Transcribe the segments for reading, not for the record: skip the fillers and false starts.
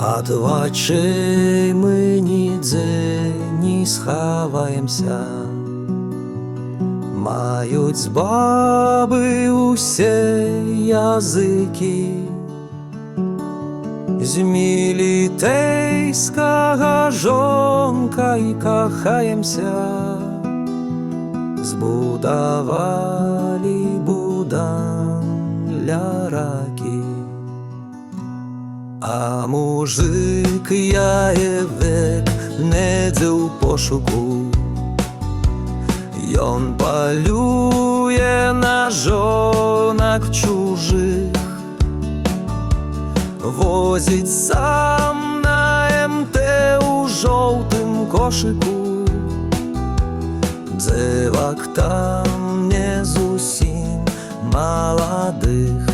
Ад вачэй мы нідзе не схаваемся. Маюць бабы усе языкі. З мілітэйскага жонкай кахаемся. Збудавалі будан ля ракі. А мужик яевек недзе ў пошуку. Ён палюе на жонак чужых. Возіць сам на МТ у жоўтым кошыку. Дзевак там не зусім маладых.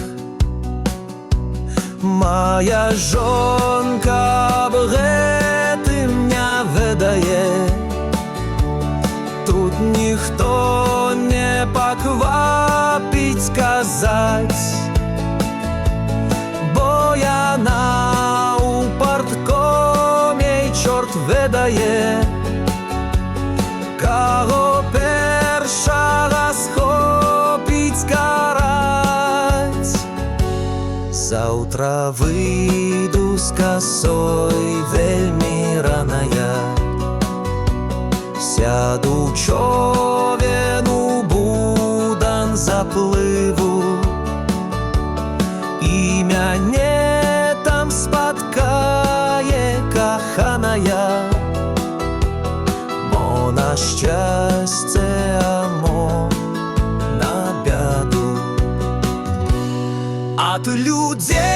Моя жонка аб гэтым не ведае. Тут ніхто не паквапіць казаць, бо яна ў парткоме, і чорт ведае, каго першага схопіць караць. Заўтра выйду з касой вельмі раная. Сяду ў човен у будан заплыву, і мяне там спаткае каханая. Мо на шчасце, а мо на бяду. Ад людзей